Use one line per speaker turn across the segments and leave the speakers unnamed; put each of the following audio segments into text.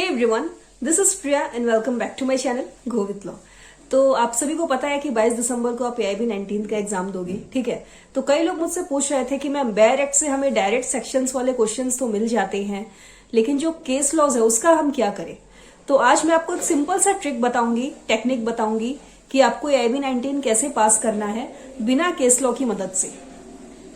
Hey everyone, this is Priya and welcome back to my channel go with law. तो आप सभी को पता है कि 22 दिसंबर को आप AIB 19 का एग्जाम दोगे, ठीक है। तो कई लोग मुझसे पूछ रहे थे कि मैम डायरेक्ट से हमें डायरेक्ट सेक्शंस वाले क्वेश्चंस तो मिल जाते हैं, लेकिन जो केस लॉज है उसका हम क्या करें। तो आज मैं आपको एक सिंपल सा ट्रिक बताऊंगी, टेक्निक बताऊंगी कि आपको AIB 19 कैसे पास करना है बिना केस लॉ की मदद से,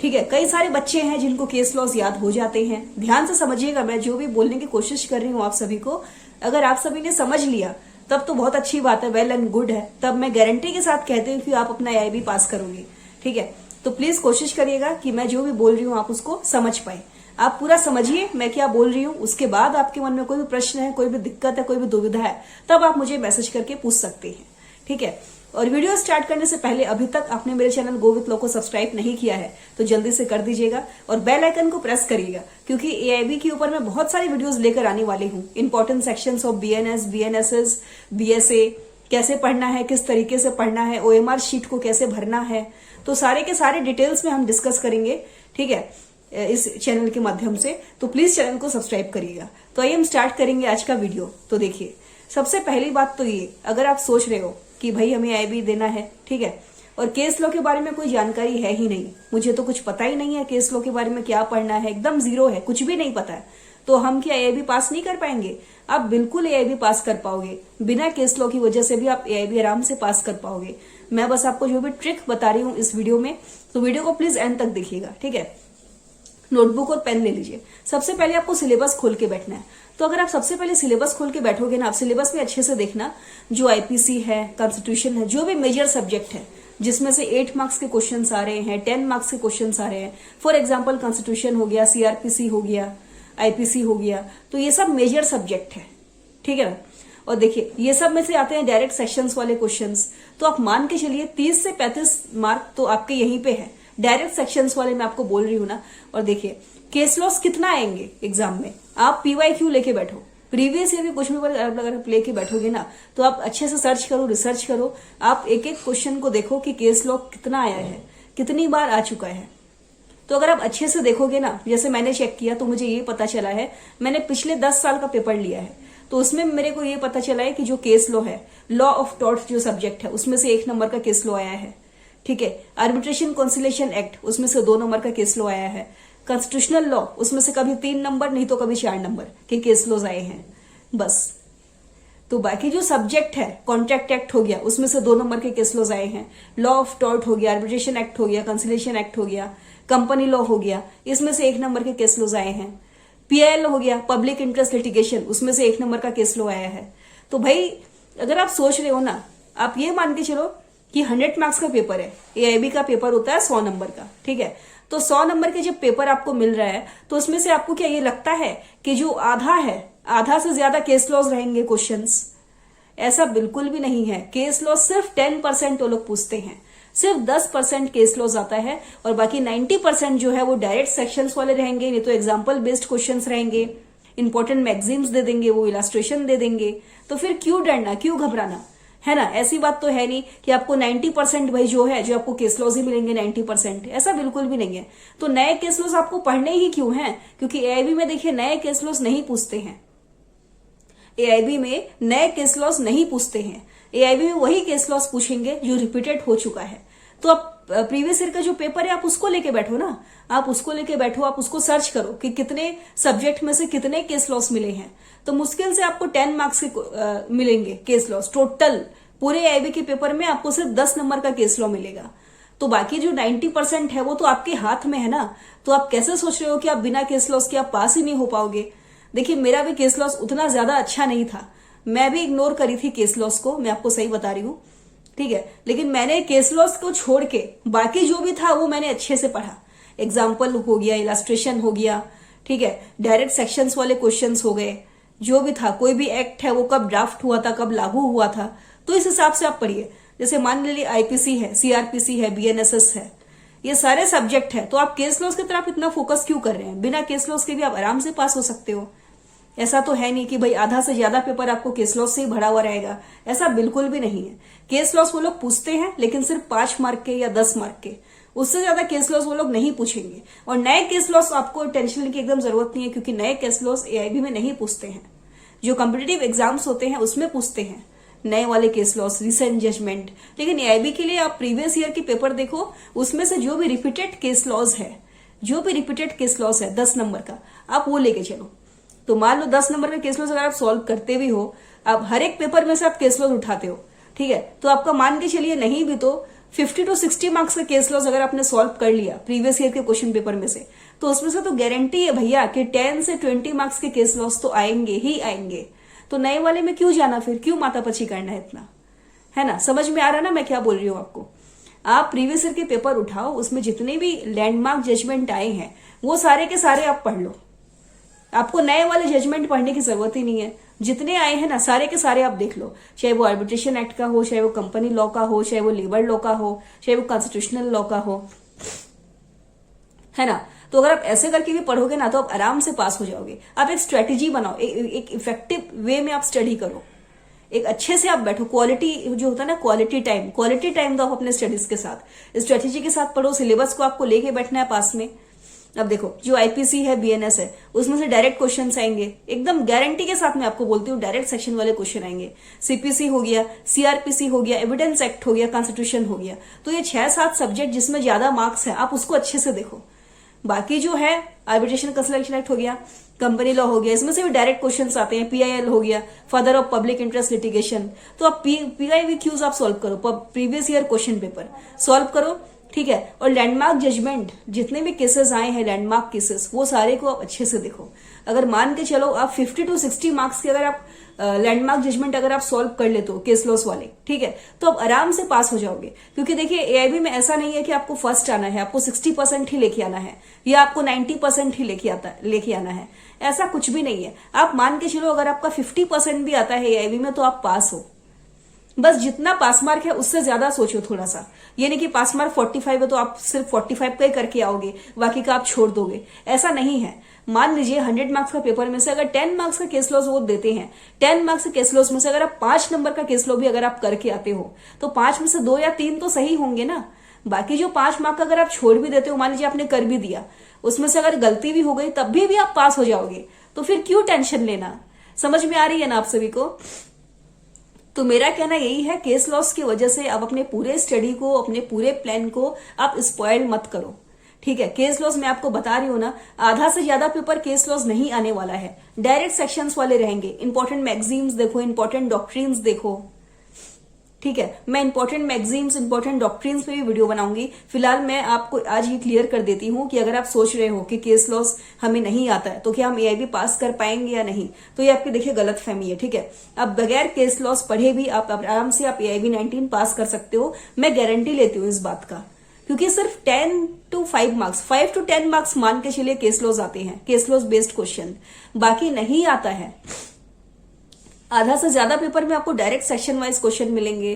ठीक है। कई सारे बच्चे हैं जिनको केस लॉज याद हो जाते हैं। ध्यान से समझिएगा, मैं जो भी बोलने की कोशिश कर रही हूँ आप सभी को, अगर आप सभी ने समझ लिया तब तो बहुत अच्छी बात है, वेल एंड गुड है। तब मैं गारंटी के साथ कहती हूँ कि आप अपना AIB पास करोगे, ठीक है। तो प्लीज कोशिश करिएगा कि मैं जो भी बोल रही हूँ आप उसको समझ पाए। आप पूरा समझिए मैं क्या बोल रही हूँ, उसके बाद आपके मन में कोई भी प्रश्न है, कोई भी दिक्कत है, कोई भी दुविधा है, तब आप मुझे मैसेज करके पूछ सकते हैं, ठीक है। और वीडियो स्टार्ट करने से पहले अभी तक आपने मेरे चैनल गो विथ लॉ को सब्सक्राइब नहीं किया है तो जल्दी से कर दीजिएगा और बेल आइकन को प्रेस करिएगा, क्योंकि AIB के ऊपर मैं बहुत सारी वीडियोस लेकर आने वाली हूँ। Important sections of BNS, BNSS, BSA कैसे पढ़ना है, किस तरीके से पढ़ना है, OMR शीट को कैसे भरना है, तो सारे के सारे डिटेल्स में हम डिस्कस करेंगे, ठीक है, इस चैनल के माध्यम से। तो प्लीज चैनल को सब्सक्राइब करिएगा। तो आइए हम स्टार्ट करेंगे आज का वीडियो। तो देखिए, सबसे पहली बात तो ये, अगर आप सोच रहे हो कि भाई हमें AIB देना है, ठीक है, और केस लॉ के बारे में कोई जानकारी है ही नहीं, मुझे तो कुछ पता ही नहीं है केस लॉ के बारे में क्या पढ़ना है, एकदम जीरो है, कुछ भी नहीं पता है, तो हम क्या AIB पास नहीं कर पाएंगे? आप बिल्कुल AIB पास कर पाओगे। बिना केस लॉ की वजह से भी आप AIB आराम से पास कर पाओगे। मैं बस आपको जो भी ट्रिक बता रही हूँ इस वीडियो में, तो वीडियो को प्लीज एंड तक देखिएगा, ठीक है। नोटबुक और पेन ले लीजिए। सबसे पहले आपको सिलेबस खोल के बैठना है। तो अगर आप सबसे पहले सिलेबस खोल के बैठोगे ना, आप सिलेबस में अच्छे से देखना, जो IPC है, कॉन्स्टिट्यूशन है, जो भी मेजर सब्जेक्ट है जिसमें से 8 मार्क्स के क्वेश्चंस आ रहे हैं, 10 मार्क्स के क्वेश्चंस आ रहे हैं, फॉर एग्जांपल कॉन्स्टिट्यूशन हो गया, CRPC हो गया, IPC हो गया, तो ये सब मेजर सब्जेक्ट है, ठीक है ना। और देखिए, ये सब में से आते हैं डायरेक्ट सेक्शंस वाले क्वेश्चंस, तो आप मान के चलिए 30 से 35 मार्क तो आपके यहीं पे है, डायरेक्ट सेक्शंस वाले मैं आपको बोल रही हूं ना। और देखिए, केस लॉस कितना आएंगे एग्जाम में, आप PYQ लेके बैठो, प्रीवियस ईयर के क्वेश्चन पेपर अगर आप लेके बैठोगे ना, तो आप अच्छे से सर्च करो, रिसर्च करो, आप एक एक क्वेश्चन को देखो कि केस लॉ कितना आया है, कितनी बार आ चुका है। तो अगर आप अच्छे से देखोगे ना, जैसे मैंने चेक किया तो मुझे ये पता चला है, मैंने पिछले 10 साल का पेपर लिया है, तो उसमें मेरे को ये पता चला है कि जो केस लॉ है, लॉ ऑफ टॉर्ट जो सब्जेक्ट है, उसमें से 1 नंबर का केस लॉ आया है, ठीक है। आर्बिट्रेशन कंसिलिएशन एक्ट, उसमें से 2 नंबर का केस लॉ आया है। कॉन्स्टिट्यूशनल लॉ, उसमें से कभी 3 नंबर नहीं तो कभी 4 नंबर के केस लॉज आए हैं, बस। तो बाकी जो सब्जेक्ट है, कॉन्ट्रैक्ट एक्ट हो गया, उसमें से 2 नंबर के केस लॉज आए हैं। लॉ ऑफ टॉर्ट हो गया, आर्बिट्रेशन एक्ट हो गया, कंसिलिएशन एक्ट हो गया, कंपनी लॉ हो गया, इसमें से 1 नंबर के केस लॉज आए हैं। PIL हो गया, पब्लिक इंटरेस्ट लिटिगेशन, उसमें से 1 नंबर का केस लॉ आया है। तो भाई अगर आप सोच रहे हो ना, आप ये मान के चलो कि 100 मार्क्स का पेपर है, AIB का पेपर होता है 100 नंबर का, ठीक है। तो 100 नंबर के जब पेपर आपको मिल रहा है, तो उसमें से आपको क्या ये लगता है कि जो आधा है, आधा से ज्यादा केस लॉज रहेंगे क्वेश्चंस? ऐसा बिल्कुल भी नहीं है। केस लॉज सिर्फ 10% वो लोग पूछते हैं, सिर्फ 10% केस लॉज आता है, और बाकी 90% जो है वो डायरेक्ट सेक्शंस वाले रहेंगे, नहीं तो एग्जाम्पल बेस्ड क्वेश्चंस रहेंगे, इंपॉर्टेंट मैगजीन्स दे देंगे, वो इलास्ट्रेशन दे देंगे। तो फिर क्यों डरना, क्यों घबराना, है ना। ऐसी बात तो है नहीं कि आपको 90% भाई जो है, जो आपको केस लॉज ही मिलेंगे 90%, ऐसा बिल्कुल भी नहीं है। तो नए केस लॉज आपको पढ़ने ही क्यों हैं? क्योंकि AIB में देखिए नए केस लॉज नहीं पूछते हैं, AIB में नए केस लॉज नहीं पूछते हैं। AIB में वही केस लॉज पूछेंगे जो रिपीटेड हो चुका है। तो आप प्रीवियस ईयर का जो पेपर है आप उसको लेके बैठो ना, आप उसको लेके बैठो, आप उसको सर्च करो कि कितने सब्जेक्ट में से कितने केस लॉस मिले हैं। तो मुश्किल से आपको 10 मार्क्स के मिलेंगे केस लॉस टोटल। पूरे AIB के पेपर में आपको सिर्फ 10 नंबर का केस लॉ मिलेगा। तो बाकी जो 90% है वो तो आपके हाथ में है ना। तो आप कैसे सोच रहे हो कि आप बिना केस लॉस के आप पास ही नहीं हो पाओगे? देखिए, मेरा भी केस लॉस उतना ज्यादा अच्छा नहीं था, मैं भी इग्नोर करी थी केस लॉस को, मैं आपको सही बता रही हूँ, ठीक है। लेकिन मैंने केस लॉस को छोड़ के बाकी जो भी था वो मैंने अच्छे से पढ़ा। एग्जाम्पल हो गया, इलास्ट्रेशन हो गया, ठीक है, डायरेक्ट सेक्शंस वाले क्वेश्चंस हो गए, जो भी था, कोई भी एक्ट है वो कब ड्राफ्ट हुआ था, कब लागू हुआ था, तो इस हिसाब से आप पढ़िए। जैसे मान लीजिए IPC है, CRPC है, BNSS है, ये सारे सब्जेक्ट है, तो आप केस लॉस की तरफ इतना फोकस क्यों कर रहे हैं? बिना केस लॉस के भी आप आराम से पास हो सकते हो। ऐसा तो है नहीं कि भाई आधा से ज्यादा पेपर आपको केस लॉस से ही भरा हुआ रहेगा, ऐसा बिल्कुल भी नहीं है। केस लॉस वो लोग पूछते हैं, लेकिन सिर्फ 5 मार्क के या 10 मार्क के, उससे ज्यादा केस लॉस वो लोग नहीं पूछेंगे। और नए केस लॉस आपको टेंशन लेने की एकदम जरूरत नहीं है, क्योंकि नए केस लॉस AIB में नहीं पूछते हैं। जो कॉम्पिटिटिव एग्जाम्स होते हैं उसमें पूछते हैं नए वाले केस लॉस, रिसेंट जजमेंट। लेकिन एआईबी के लिए आप प्रीवियस ईयर की पेपर देखो, उसमें से जो भी रिपीटेड केस लॉस है, 10 नंबर का, आप वो लेके चलो। तो मान लो 10 नंबर का केस लॉस अगर आप सॉल्व करते भी हो, आप हर एक पेपर में से आप केस लॉस उठाते हो, ठीक है, तो आपका मान के चलिए नहीं भी तो 50 to 60 मार्क्स का केस लॉस अगर आपने सॉल्व कर लिया प्रीवियस ईयर के क्वेश्चन पेपर में से, तो उसमें से तो गारंटी है भैया कि 10 से 20 मार्क्स के केस लॉस तो आएंगे ही आएंगे। तो नए वाले में क्यों जाना, फिर क्यों मातापची करना है इतना, है ना। समझ में आ रहा ना मैं क्या बोल रही हूँ आपको। आप प्रीवियस ईयर के पेपर उठाओ, उसमें जितने भी लैंडमार्क जजमेंट आए हैं वो सारे के सारे आप पढ़ लो। आपको नए वाले जजमेंट पढ़ने की जरूरत ही नहीं है, जितने आए हैं ना सारे के सारे आप देख लो, चाहे वो आर्बिट्रेशन एक्ट का हो, चाहे वो कंपनी लॉ का हो, चाहे वो लेबर लॉ का हो, चाहे वो कॉन्स्टिट्यूशनल लॉ का हो, है ना। तो अगर आप ऐसे करके भी पढ़ोगे ना तो आप आराम से पास हो जाओगे। आप एक स्ट्रेटेजी बनाओ, एक इफेक्टिव वे में आप स्टडी करो, एक अच्छे से आप बैठो। क्वालिटी जो होता है ना, क्वालिटी टाइम दो आप अपने स्टडीज के साथ, स्ट्रेटेजी के साथ पढ़ो। सिलेबस को आपको लेके बैठना है पास में। अब देखो, जो आईपीसी है, बीएनएस है, उसमें से डायरेक्ट क्वेश्चन आएंगे, एकदम गारंटी के साथ मैं आपको बोलती हूँ, डायरेक्ट सेक्शन वाले क्वेश्चन आएंगे। सीपीसी हो गया, सीआरपीसी हो गया, एविडेंस एक्ट हो गया, कॉन्स्टिट्यूशन हो गया। तो ये 6-7 सब्जेक्ट जिसमें ज्यादा मार्क्स है, आप उसको अच्छे से देखो। बाकी जो है आर्बिट्रेशन कंसल्टेशन एक्ट हो गया, कंपनी लॉ हो गया, इसमें से भी डायरेक्ट क्वेश्चंस आते हैं। पीआईएल हो गया, father of public interest litigation. तो आप पीआईवीक्यूज आप सॉल्व करो, previous year question paper solve करो, ठीक है। और लैंडमार्क जजमेंट, जितने भी केसेस आए हैं लैंडमार्क केसेस, वो सारे को आप अच्छे से देखो। अगर मान के चलो आप 50 to 60 मार्क्स के अगर आप लैंडमार्क जजमेंट अगर आप सॉल्व कर लेते हो केस लॉस वाले, ठीक है, तो आप आराम से पास हो जाओगे। क्योंकि देखिए एआईबी में ऐसा नहीं है कि आपको फर्स्ट आना है, आपको 60% ही लेके आना है, या आपको 90% ही लेके आना है, ऐसा कुछ भी नहीं है। आप मान के चलो अगर आपका 50% भी आता है एआईबी में तो आप पास हो। बस जितना पास मार्क है उससे ज्यादा सोचो थोड़ा सा। ये नहीं कि पास मार्क 45 है तो आप सिर्फ 45 का ही करके आओगे, बाकी का आप छोड़ दोगे, ऐसा नहीं है। मान लीजिए 100 मार्क्स का पेपर में से अगर 10 मार्क्स का केस लॉस वो देते हैं, 10 मार्क्स के केस लॉस में से अगर आप 5 नंबर का केस लॉ भी अगर आप करके आते हो तो 5 में से 2 या 3 तो सही होंगे ना। बाकी जो 5 मार्क का अगर आप छोड़ भी देते हो, मान लीजिए आपने कर भी दिया, उसमें से अगर गलती भी हो गई तब भी आप पास हो जाओगे। तो फिर क्यों टेंशन लेना। समझ में आ रही है ना आप सभी को। तो मेरा कहना यही है, केस लॉस की वजह से आप अपने पूरे स्टडी को, अपने पूरे प्लान को आप स्पॉइल मत करो, ठीक है। केस लॉस मैं आपको बता रही हूं ना, आधा से ज्यादा पेपर केस लॉस नहीं आने वाला है, डायरेक्ट सेक्शंस वाले रहेंगे। इंपॉर्टेंट मैगजीन्स देखो, इंपॉर्टेंट डॉक्ट्रिन्स देखो, ठीक है। मैं इंपॉर्टेंट मैगजीन्स, इंपॉर्टेंट डॉक्ट्रिन्स पे भी वीडियो बनाऊंगी। फिलहाल मैं आपको आज ये क्लियर कर देती हूँ कि अगर आप सोच रहे हो कि केस लॉस हमें नहीं आता है तो क्या हम एआईबी पास कर पाएंगे या नहीं, तो ये आपकी देखिए गलत फहमी है, ठीक है। अब बगैर केस लॉस पढ़े भी आप आराम से आप एआईबी 19 पास कर सकते हो, मैं गारंटी लेती हूँ इस बात का। क्योंकि सिर्फ 10 to 5 मार्क्स, 5 to 10 मार्क्स मान के चलिए केस लॉस आते हैं, केस लॉस बेस्ड क्वेश्चन, बाकी नहीं आता है। आधा से ज्यादा पेपर में आपको डायरेक्ट सेक्शन वाइज क्वेश्चन मिलेंगे,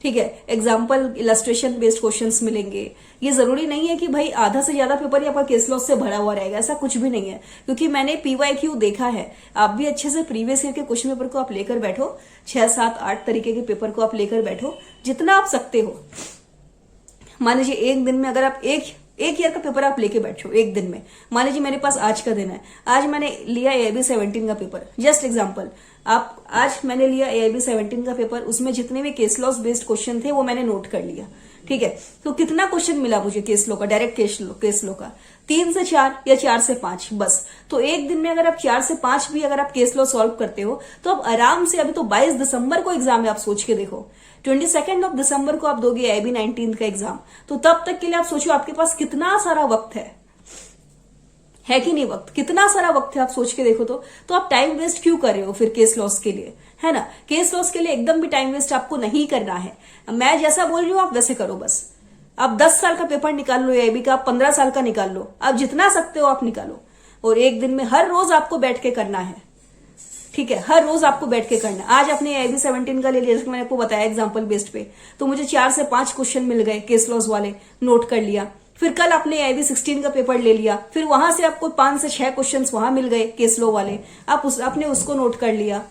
ठीक है, एग्जाम्पल इलस्ट्रेशन बेस्ड क्वेश्चंस मिलेंगे। ये जरूरी नहीं है कि भाई आधा से ज्यादा पेपर ही आपका केस लॉस से भरा हुआ रहेगा, ऐसा कुछ भी नहीं है। क्योंकि मैंने पीवाईक्यू देखा है, आप भी अच्छे से प्रीवियस ईयर के क्वेश्चन पेपर को आप लेकर बैठो, 6, 7, 8 तरीके के पेपर को आप लेकर बैठो, जितना आप सकते हो। मान लीजिए एक दिन में अगर आप एक ईयर का पेपर आप लेके बैठो एक दिन में, मान लीजिए मेरे पास आज का दिन है, आज मैंने लिया एआईबी 17 का पेपर, जस्ट एग्जांपल, आप आज मैंने लिया एआईबी 17 का पेपर, उसमें जितने भी केस लॉस बेस्ड क्वेश्चन थे वो मैंने नोट कर लिया, ठीक है। तो कितना क्वेश्चन मिला मुझे केस लॉ का, डायरेक्ट केस लॉ का 3 से 4 या 4 से 5 बस। तो एक दिन में अगर आप 4 से 5 भी अगर आप केस लॉ सॉल्व करते हो तो आप आराम से, अभी तो 22 दिसंबर को एग्जाम है, आप सोच के देखो 22 दिसंबर को आप दोगे एआईबी 19 का एग्जाम, तो तब तक के लिए आप सोचो आपके पास कितना सारा वक्त है कि नहीं। वक्त कितना सारा वक्त है, आप सोच के देखो। तो आप टाइम वेस्ट क्यों कर रहे हो फिर केस लॉस के लिए, है ना। केस लॉस के लिए एकदम भी टाइम वेस्ट आपको नहीं करना है। मैं जैसा बोल रही हूं आप वैसे करो बस। आप 10 साल का पेपर निकाल लो एआईबी का, आप 15 साल का निकाल लो, आप जितना सकते हो आप निकालो, और एक दिन में हर रोज आपको बैठ के करना है, ठीक है। हर रोज आपको बैठ के करना है। आज आपने एआईबी 17 का ले लिया, जैसे मैंने आपको बताया एग्जांपल बेस्ड पे, तो मुझे 4 से 5 क्वेश्चन मिल गए केस लॉस वाले, नोट कर लिया। फिर कल आपने एआईबी 16 का पेपर ले लिया, फिर वहां से आपको 5 से 6 क्वेश्चंस वहां मिल गए केस लॉ वाले, आपने उसको नोट कर लिया।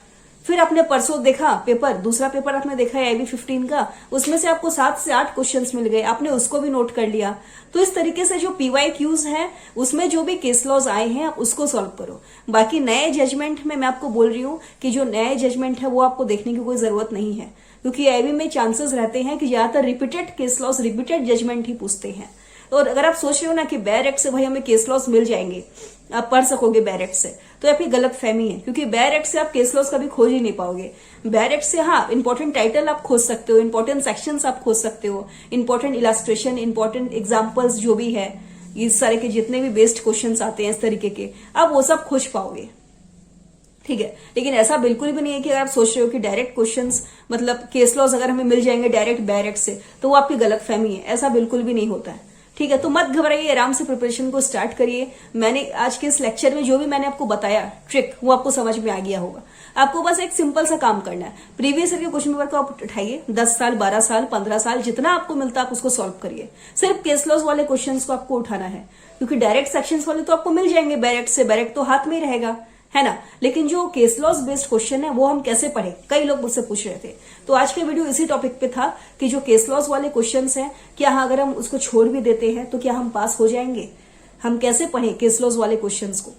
फिर आपने परसों देखा पेपर, दूसरा पेपर आपने देखा है IB 15 का, उसमें से आपको 7 से 8 क्वेश्चंस मिल गए, आपने उसको भी नोट कर लिया। तो इस तरीके से जो PYQs है उसमें जो भी केस लॉज आए हैं आप उसको सॉल्व करो। बाकी नए जजमेंट में मैं आपको बोल रही हूँ कि जो नए जजमेंट है वो आपको देखने की कोई जरूरत नहीं है, क्योंकि IB में चांसेस रहते हैं कि ज्यादातर repeated case laws, repeated judgement ही पूछते हैं। और अगर आप सोच रहे हो ना कि बैरेक्ट से भाई हमें केस लॉस मिल जाएंगे, आप पढ़ सकोगे बैरेक्ट से, तो आपकी गलत फहमी है, क्योंकि बैरेक्ट से आप केस लॉस कभी खोज ही नहीं पाओगे। बैरेक्ट से हाँ इंपॉर्टेंट टाइटल आप खोज सकते हो, इंपॉर्टेंट सेक्शंस आप खोज सकते हो, इंपॉर्टेंट इलास्ट्रेशन, इंपॉर्टेंट एग्जाम्पल्स जो भी है, इस सारे के जितने भी बेस्ड क्वेश्चंस आते हैं इस तरीके के, आप वो सब खोज पाओगे। ठीक है, लेकिन ऐसा बिल्कुल भी नहीं है कि अगर आप सोच रहे हो कि डायरेक्ट क्वेश्चंस मतलब केस लॉस अगर हमें मिल जाएंगे डायरेक्ट बैरेक्ट से, तो वो आपकी गलत फहमी है, ऐसा बिल्कुल भी नहीं होता है। ठीक है, तो मत घबराइए, आराम से प्रिपरेशन को स्टार्ट करिए। मैंने आज के इस लेक्चर में जो भी मैंने आपको बताया ट्रिक, वो आपको समझ में आ गया होगा। आपको बस एक सिंपल सा काम करना है, प्रीवियस ईयर के क्वेश्चन पेपर को आप उठाइए, 10 साल 12 साल 15 साल जितना आपको मिलता है आप उसको सॉल्व करिए। सिर्फ केस लॉस वाले क्वेश्चन को आपको उठाना है, क्योंकि डायरेक्ट सेक्शंस वाले तो आपको मिल जाएंगे बैरेक्ट से, बैरेक्ट तो हाथ में ही रहेगा, है ना। लेकिन जो केस लॉस बेस्ड क्वेश्चन है वो हम कैसे पढ़े, कई लोग मुझसे पूछ रहे थे। तो आज का वीडियो इसी टॉपिक पे था कि जो केस लॉस वाले क्वेश्चंस हैं, क्या अगर हम उसको छोड़ भी देते हैं तो क्या हम पास हो जाएंगे, हम कैसे पढ़े केस लॉस वाले क्वेश्चंस को।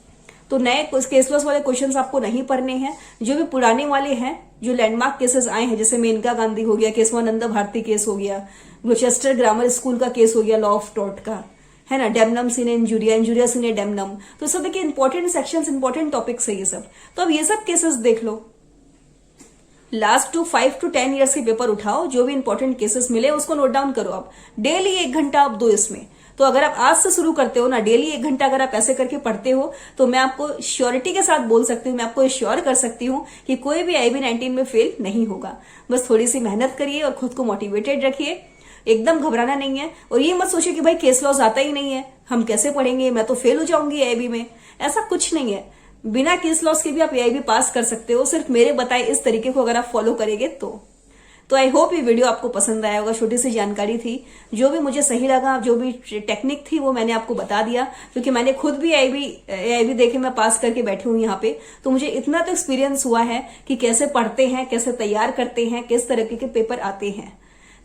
तो नए केस लॉस वाले क्वेश्चंस आपको नहीं पढ़ने हैं, जो भी पुराने वाले हैं, जो लैंडमार्क केसेस आए हैं, जैसे मेनका गांधी हो गया, केशवानंद भारती केस हो गया, ग्लोचेस्टर ग्रामर स्कूल का केस हो गया, लॉ ऑफ टॉर्ट का, है ना, डेमनम सीने इंजुरिया, इंजुरिया सीने डेमनम, तो सब देखिए इंपॉर्टेंट सेक्शंस, इंपॉर्टेंट टॉपिक्स है ये सब। तो अब ये सब केसेस देख लो, लास्ट 5 to 10 ईयर्स के पेपर उठाओ, जो भी इंपॉर्टेंट केसेस मिले उसको नोट डाउन करो। आप डेली 1 घंटा आप दो इसमें। तो अगर आप आज से शुरू करते हो ना, डेली 1 घंटा अगर आप ऐसे करके पढ़ते हो, तो मैं आपको श्योरिटी के साथ बोल सकती हूँ, मैं आपको श्योर कर सकती हूँ कि कोई भी IB 19 में फेल नहीं होगा। बस थोड़ी सी मेहनत करिए और खुद को मोटिवेटेड रखिए, एकदम घबराना नहीं है। और ये मत सोचिए कि भाई केस लॉस आता ही नहीं है, हम कैसे पढ़ेंगे, मैं तो फेल हो जाऊंगी IB में, ऐसा कुछ नहीं है। बिना केस लॉस के भी आप IB पास कर सकते हो, सिर्फ मेरे बताए इस तरीके को अगर आप फॉलो करेंगे तो आई होप ये वीडियो आपको पसंद आया होगा। छोटी सी जानकारी थी, जो भी मुझे सही लगा, जो भी टेक्निक थी वो मैंने आपको बता दिया, क्योंकि मैंने खुद भी IB देखे, मैं पास करके बैठी हूं यहाँ पे, तो मुझे इतना तो एक्सपीरियंस हुआ है कि कैसे पढ़ते हैं, कैसे तैयार करते हैं, किस तरीके के पेपर आते हैं।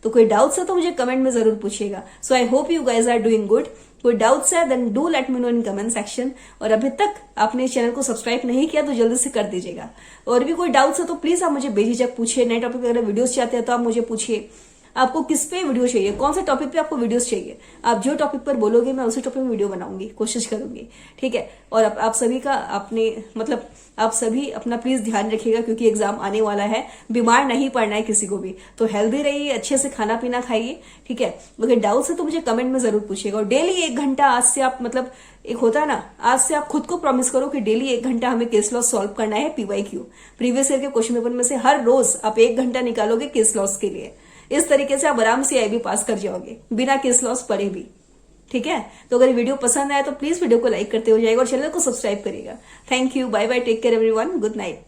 तो कोई डाउट्स है तो मुझे कमेंट में जरूर पूछिएगा। So I hope you guys are doing good. कोई डाउट्स है then do let me know in comment section. और अभी तक आपने चैनल को सब्सक्राइब नहीं किया तो जल्दी से कर दीजिएगा। और भी कोई डाउट्स है तो प्लीज आप मुझे बेझिझक पूछिए। नए टॉपिक अगर वीडियोस चाहते हैं तो आप मुझे पूछिए, आपको किस पे वीडियो चाहिए, कौन से टॉपिक पे आपको वीडियोस चाहिए। आप जो टॉपिक पर बोलोगे मैं उसी टॉपिक में वीडियो बनाऊंगी, कोशिश करूंगी, ठीक है। और आप सभी का आप सभी अपना प्लीज ध्यान रखिएगा, क्योंकि एग्जाम आने वाला है, बीमार नहीं पड़ना है किसी को भी। तो हेल्दी रहिए, अच्छे से खाना पीना खाइए, ठीक है। अगर डाउट्स है तो मुझे कमेंट में जरूर पूछिएगा। और डेली 1 घंटा आज से आप एक होता है ना, आज से आप खुद को प्रॉमिस करो कि डेली 1 घंटा हमें केस लॉस सॉल्व करना है। PYQ प्रीवियस ईयर के क्वेश्चन पेपर में से हर रोज आप 1 घंटा निकालोगे केस लॉस के लिए। इस तरीके से आप आराम से IB पास कर जाओगे बिना केस लॉस पढ़े भी, ठीक है। तो अगर वीडियो पसंद आए तो प्लीज वीडियो को लाइक करते हो जाएगा और चैनल को सब्सक्राइब करिएगा। Thank you, bye bye, take care everyone, good night.